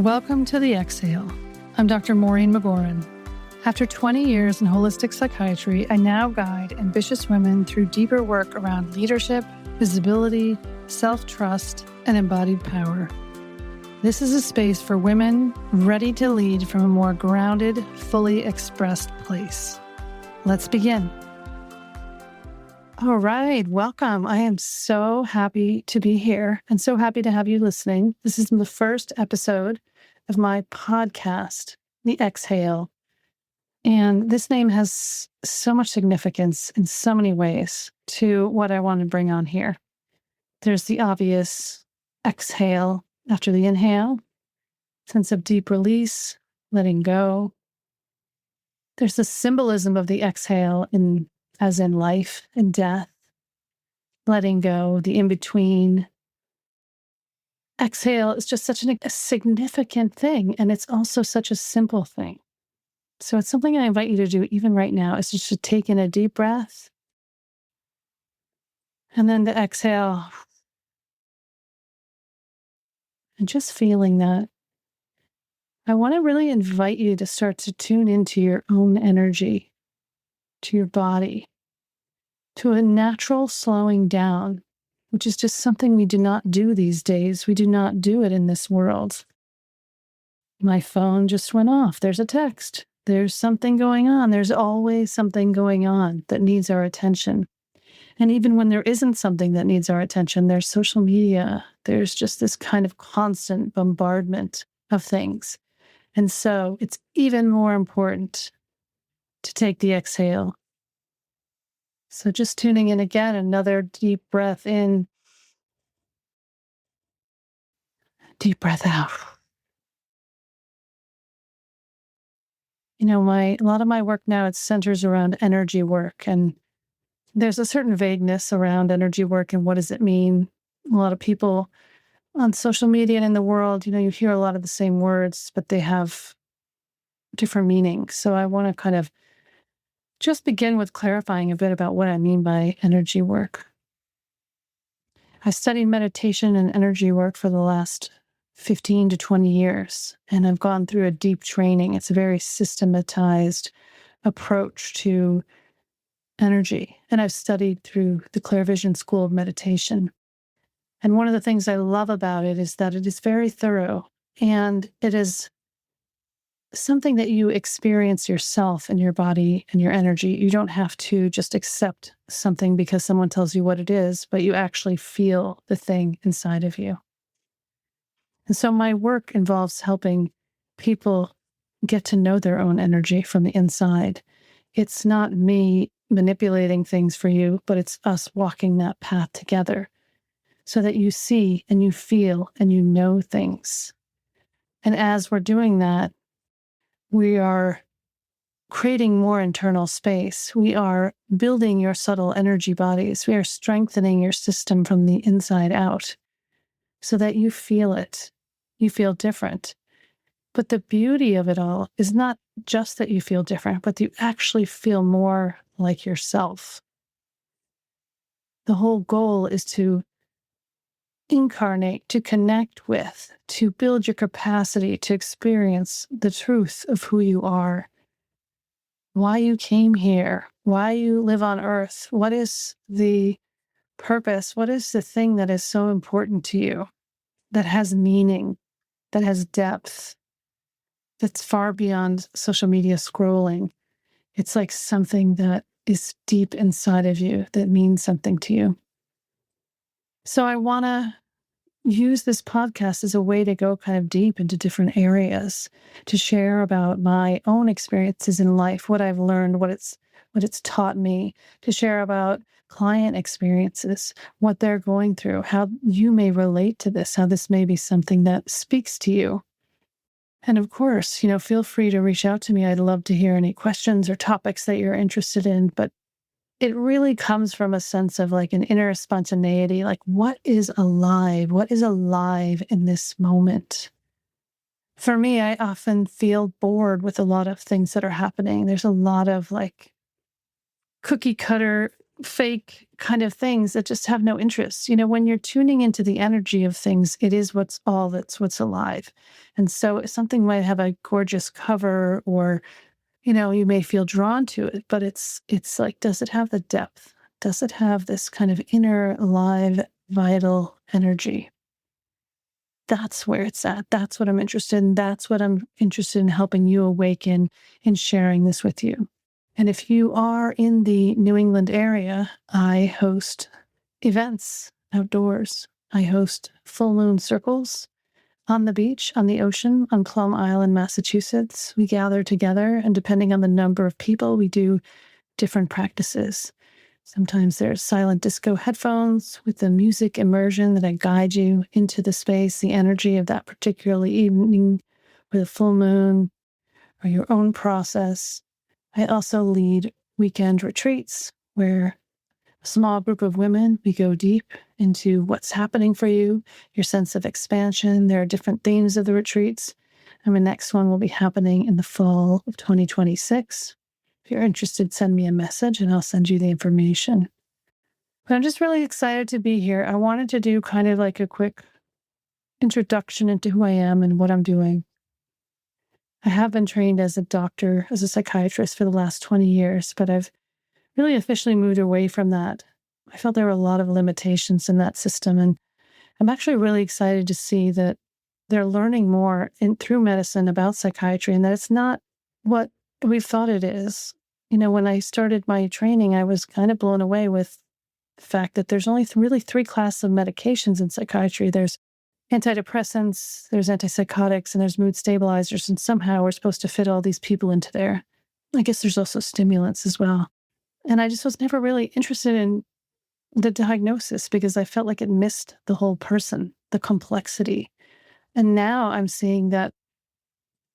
Welcome to The Exhale. I'm Dr. Maureen McGoran. After 20 years in holistic psychiatry, I now guide ambitious women through deeper work around leadership, visibility, self-trust, and embodied power. This is a space for women ready to lead from a more grounded, fully expressed place. Let's begin. All right, welcome. I am so happy to be here and so happy to have you listening. This is the first episode of my podcast, The Exhale. And this name has so much significance in so many ways to what I want to bring on here. There's the obvious exhale after the inhale, sense of deep release, letting go. There's the symbolism of the exhale as in life and death, letting go, the in-between. Exhale is just such a significant thing, and it's also such a simple thing. So it's something I invite you to do even right now, is just to take in a deep breath and then to exhale. And just feeling that. I want to really invite you to start to tune into your own energy, to your body, to a natural slowing down, which is just something we do not do these days. We do not do it in this world. My phone just went off. There's a text. There's something going on. There's always something going on that needs our attention. And even when there isn't something that needs our attention, there's social media. There's just this kind of constant bombardment of things. And so it's even more important to take the exhale. So just tuning in again, another deep breath in, deep breath out. You know, a lot of my work now, it centers around energy work, and there's a certain vagueness around energy work and what does it mean. A lot of people on social media and in the world, you hear a lot of the same words, but they have different meanings. So I want to kind of just begin with clarifying a bit about what I mean by energy work. I studied meditation and energy work for the last 15 to 20 years, and I've gone through a deep training. It's a very systematized approach to energy, and I've studied through the Clairvision School of Meditation. And one of the things I love about it is that it is very thorough, and it is something that you experience yourself in your body and your energy. You don't have to just accept something because someone tells you what it is, but you actually feel the thing inside of you. And so my work involves helping people get to know their own energy from the inside. It's not me manipulating things for you, but it's us walking that path together so that you see and you feel and you know things. And as we're doing that, we are creating more internal space. We are building your subtle energy bodies. We are strengthening your system from the inside out so that you feel it. You feel different. But the beauty of it all is not just that you feel different, but you actually feel more like yourself. The whole goal is to incarnate, to connect with, to build your capacity to experience the truth of who you are, why you came here, why you live on earth, what is the purpose, what is the thing that is so important to you, that has meaning, that has depth, that's far beyond social media scrolling. It's like something that is deep inside of you that means something to you. So I want to use this podcast as a way to go kind of deep into different areas, to share about my own experiences in life, what I've learned, what it's taught me, to share about client experiences, what they're going through, how you may relate to this, how this may be something that speaks to you. And of course, feel free to reach out to me. I'd love to hear any questions or topics that you're interested in, but it really comes from a sense of like an inner spontaneity, like what is alive? What is alive in this moment? For me, I often feel bored with a lot of things that are happening. There's a lot of like cookie cutter fake kind of things that just have no interest. When you're tuning into the energy of things, it is what's alive. And so something might have a gorgeous cover, or, you may feel drawn to it, but it's like, does it have the depth? Does it have this kind of inner, alive, vital energy? That's where it's at. That's what I'm interested in. That's what I'm interested in helping you awaken in sharing this with you. And if you are in the New England area, I host events outdoors. I host full moon circles on the beach, on the ocean, on Plum Island, Massachusetts. We gather together, and depending on the number of people, we do different practices. Sometimes there's silent disco headphones with the music immersion that I guide you into the space, the energy of that particular evening, or the full moon, or your own process. I also lead weekend retreats where a small group of women, we go deep into what's happening for you, your sense of expansion. There are different themes of the retreats. And the next one will be happening in the fall of 2026. If you're interested, send me a message and I'll send you the information. But I'm just really excited to be here. I wanted to do kind of like a quick introduction into who I am and what I'm doing. I have been trained as a doctor, as a psychiatrist for the last 20 years, but I've really officially moved away from that. I felt there were a lot of limitations in that system. And I'm actually really excited to see that they're learning more through medicine about psychiatry, and that it's not what we've thought it is. When I started my training, I was kind of blown away with the fact that there's only really three classes of medications in psychiatry. There's antidepressants, there's antipsychotics, and there's mood stabilizers. And somehow we're supposed to fit all these people into there. I guess there's also stimulants as well. And I just was never really interested in the diagnosis because I felt like it missed the whole person, the complexity. And now I'm seeing that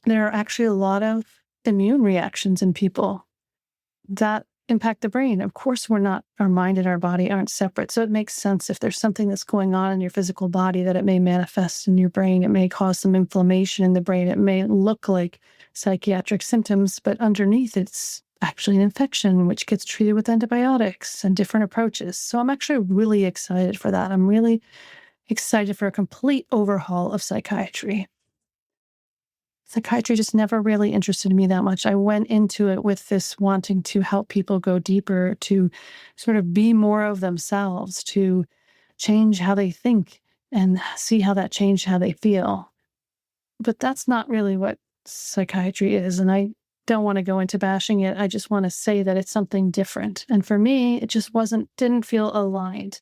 there are actually a lot of immune reactions in people that impact the brain. Of course, our mind and our body aren't separate. So it makes sense if there's something that's going on in your physical body that it may manifest in your brain. It may cause some inflammation in the brain. It may look like psychiatric symptoms, but underneath it's actually an infection, which gets treated with antibiotics and different approaches. So I'm actually really excited for that. I'm really excited for a complete overhaul of psychiatry. Psychiatry just never really interested me that much. I went into it with this wanting to help people go deeper, to sort of be more of themselves, to change how they think and see how that changed how they feel. But that's not really what psychiatry is. And I don't want to go into bashing it. I just want to say that it's something different. And for me, it just didn't feel aligned.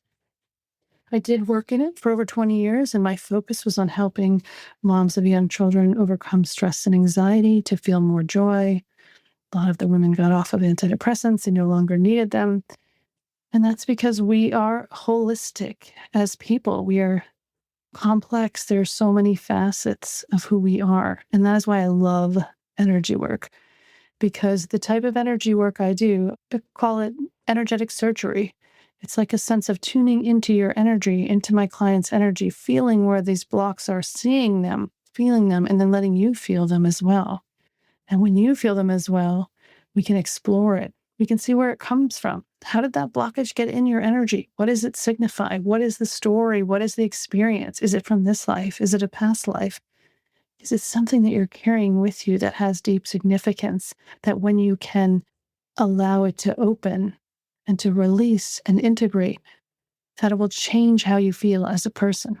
I did work in it for over 20 years, and my focus was on helping moms of young children overcome stress and anxiety to feel more joy. A lot of the women got off of antidepressants and no longer needed them. And that's because we are holistic as people. We are complex. There are so many facets of who we are. And that is why I love energy work, because the type of energy work I do, I call it energetic surgery. It's like a sense of tuning into your energy, into my client's energy, feeling where these blocks are, seeing them, feeling them, and then letting you feel them as well. And when you feel them as well, we can explore it. We can see where it comes from. How did that blockage get in your energy? What does it signify? What is the story? What is the experience? Is it from this life? Is it a past life? Is it something that you're carrying with you that has deep significance, that when you can allow it to open and to release and integrate, that it will change how you feel as a person?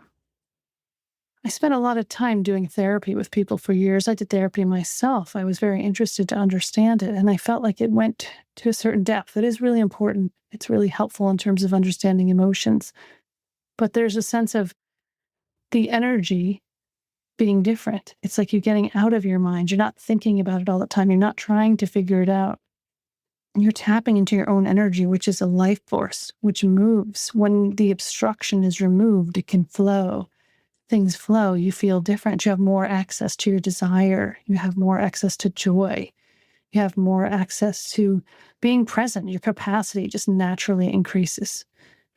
I spent a lot of time doing therapy with people for years. I did therapy myself. I was very interested to understand it, and I felt like it went to a certain depth. It is really important. It's really helpful in terms of understanding emotions. But there's a sense of the energy being different. It's like you're getting out of your mind. You're not thinking about it all the time. You're not trying to figure it out. You're tapping into your own energy, which is a life force, which moves. When the obstruction is removed, it can flow. Things flow. You feel different. You have more access to your desire. You have more access to joy. You have more access to being present. Your capacity just naturally increases.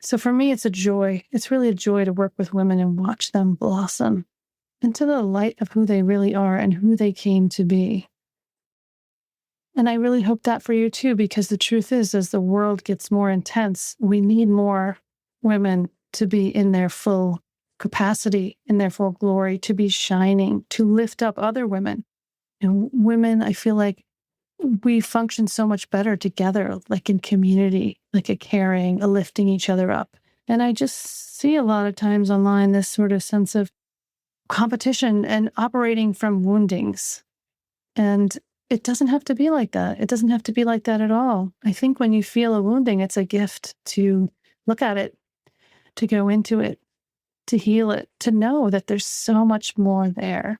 So for me, it's a joy. It's really a joy to work with women and watch them blossom into the light of who they really are and who they came to be. And I really hope that for you too, because the truth is, as the world gets more intense, we need more women to be in their full capacity, in their full glory, to be shining, to lift up other women. And women, I feel like we function so much better together, like in community, like a caring, a lifting each other up. And I just see a lot of times online this sort of sense of competition and operating from woundings. And it doesn't have to be like that. It doesn't have to be like that at all. I think when you feel a wounding, it's a gift to look at it, to go into it, to heal it, to know that there's so much more there.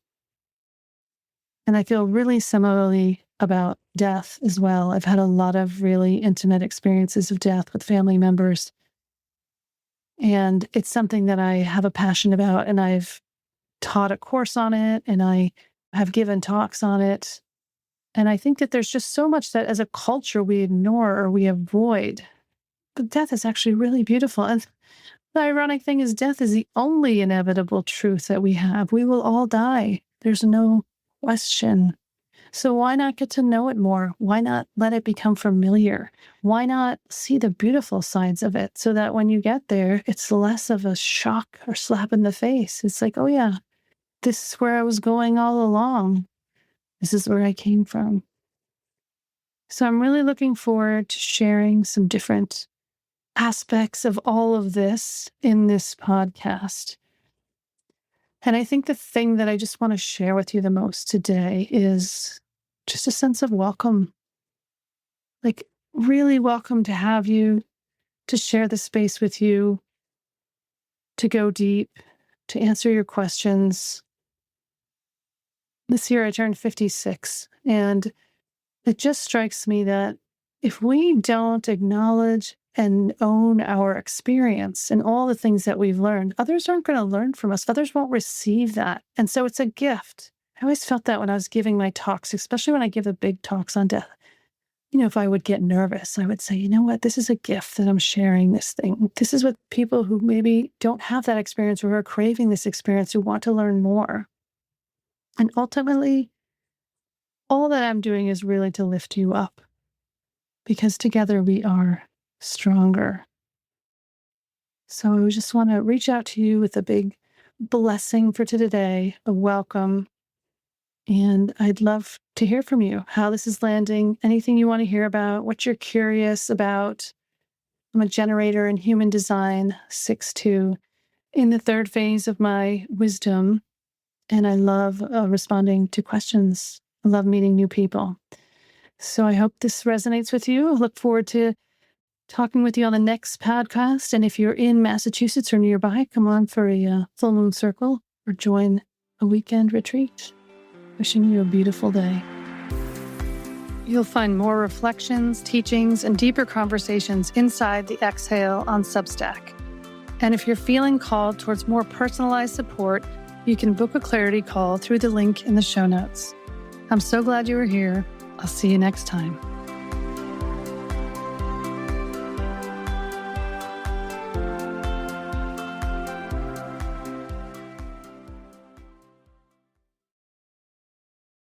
And I feel really similarly about death as well. I've had a lot of really intimate experiences of death with family members. And it's something that I have a passion about, and I've taught a course on it, and I have given talks on it. And I think that there's just so much that as a culture we ignore or we avoid. But death is actually really beautiful. And the ironic thing is, death is the only inevitable truth that we have. We will all die. There's no question. So why not get to know it more? Why not let it become familiar? Why not see the beautiful sides of it so that when you get there, it's less of a shock or slap in the face? It's like, oh yeah, this is where I was going all along. This is where I came from. So I'm really looking forward to sharing some different aspects of all of this in this podcast. And I think the thing that I just want to share with you the most today is just a sense of welcome. Like, really welcome to have you, to share the space with you, to go deep, to answer your questions. This year I turned 56, and it just strikes me that if we don't acknowledge and own our experience and all the things that we've learned, others aren't going to learn from us. Others won't receive that. And so it's a gift. I always felt that when I was giving my talks, especially when I give the big talks on death. If I would get nervous, I would say, you know what, this is a gift that I'm sharing this thing. This is what people who maybe don't have that experience or are craving this experience, who want to learn more. And ultimately, all that I'm doing is really to lift you up, because together we are stronger. So I just want to reach out to you with a big blessing for today, a welcome. And I'd love to hear from you, how this is landing, anything you want to hear about, what you're curious about. I'm a generator in human design, 6-2, in the third phase of my wisdom. And I love responding to questions. I love meeting new people. So I hope this resonates with you. I look forward to talking with you on the next podcast. And if you're in Massachusetts or nearby, come on for a full moon circle or join a weekend retreat. Wishing you a beautiful day. You'll find more reflections, teachings, and deeper conversations inside the Exhale on Substack. And if you're feeling called towards more personalized support, you can book a clarity call through the link in the show notes. I'm so glad you were here. I'll see you next time.